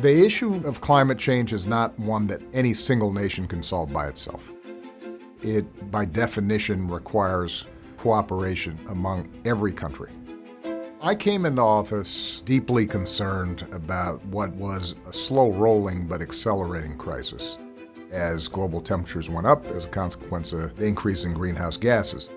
The issue of climate change is not one that any single nation can solve by itself. It, by definition, requires cooperation among every country. I came into office deeply concerned about what was a slow-rolling but accelerating crisis as global temperatures went up as a consequence of the increase in greenhouse gases.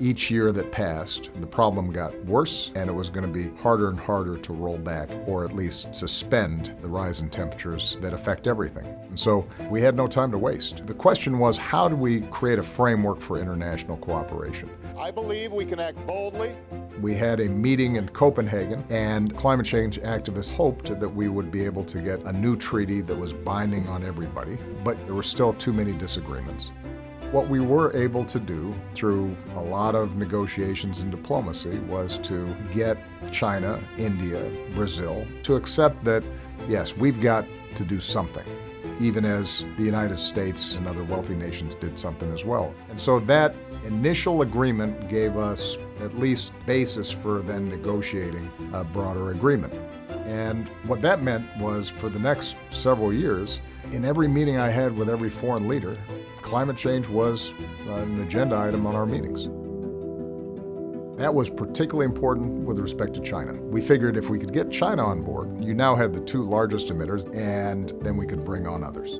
Each year that passed, the problem got worse, and it was going to be harder and harder to roll back, or at least suspend the rise in temperatures that affect everything. And so we had no time to waste. The question was, how do we create a framework for international cooperation? I believe we can act boldly. We had a meeting in Copenhagen, and climate change activists hoped that we would be able to get a new treaty that was binding on everybody, but there were still too many disagreements. What we were able to do through a lot of negotiations and diplomacy was to get China, India, Brazil to accept that, yes, we've got to do something, even as the United States and other wealthy nations did something as well. And so that initial agreement gave us at least basis for then negotiating a broader agreement. And what that meant was, for the next several years, in every meeting I had with every foreign leader, climate change was an agenda item on our meetings. That was particularly important with respect to China. We figured if we could get China on board, you now had the two largest emitters, and then we could bring on others.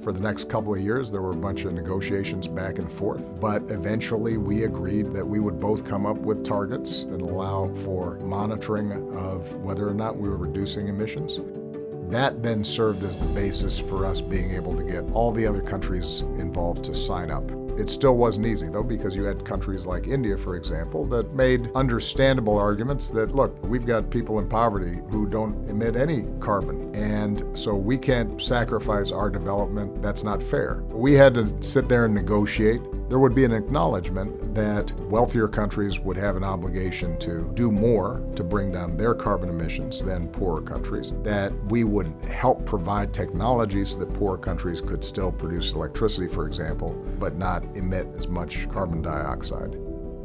For the next couple of years, there were a bunch of negotiations back and forth, but eventually we agreed that we would both come up with targets that allow for monitoring of whether or not we were reducing emissions. That then served as the basis for us being able to get all the other countries involved to sign up. It still wasn't easy, though, because you had countries like India, for example, that made understandable arguments that, look, we've got people in poverty who don't emit any carbon, and so we can't sacrifice our development. That's not fair. We had to sit there and negotiate. There would be an acknowledgement that wealthier countries would have an obligation to do more to bring down their carbon emissions than poorer countries, that we would help provide technologies so that poorer countries could still produce electricity, for example, but not emit as much carbon dioxide.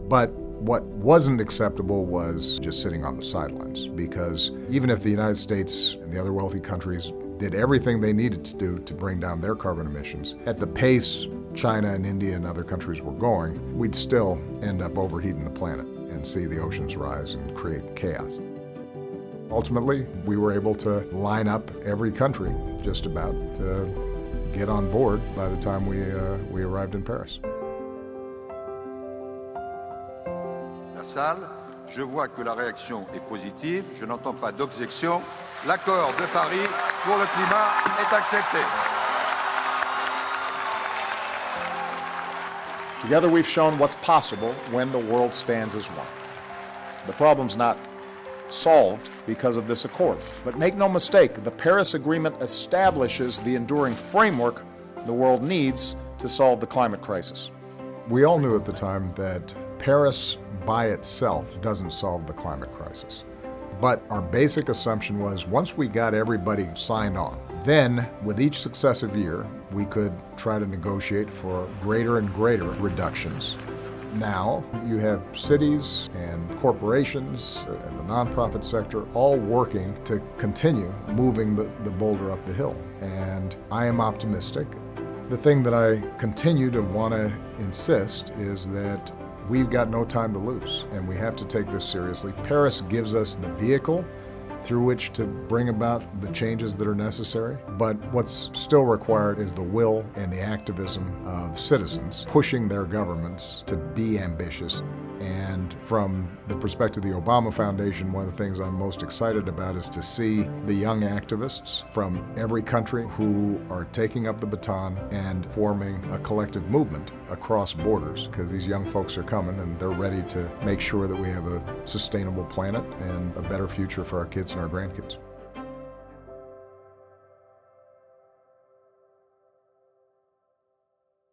But what wasn't acceptable was just sitting on the sidelines, because even if the United States and the other wealthy countries did everything they needed to do to bring down their carbon emissions, at the pace China and India and other countries were going, we'd still end up overheating the planet and see the oceans rise and create chaos. Ultimately, we were able to line up every country just about to get on board by the time we arrived in Paris. La salle, je vois que la réaction est positive, je n'entends pas d'objection. L'accord de Paris pour le climat est accepté. Together we've shown what's possible when the world stands as one. The problem's not solved because of this accord. But make no mistake, the Paris Agreement establishes the enduring framework the world needs to solve the climate crisis. We all knew at the time that Paris by itself doesn't solve the climate crisis. But our basic assumption was, once we got everybody signed on, then with each successive year, we could try to negotiate for greater and greater reductions. Now, you have cities and corporations and the nonprofit sector all working to continue moving the boulder up the hill. And I am optimistic. The thing that I continue to want to insist is that we've got no time to lose, and we have to take this seriously. Paris gives us the vehicle through which to bring about the changes that are necessary, but what's still required is the will and the activism of citizens pushing their governments to be ambitious. And from the perspective of the Obama Foundation, one of the things I'm most excited about is to see the young activists from every country who are taking up the baton and forming a collective movement across borders, because these young folks are coming and they're ready to make sure that we have a sustainable planet and a better future for our kids and our grandkids.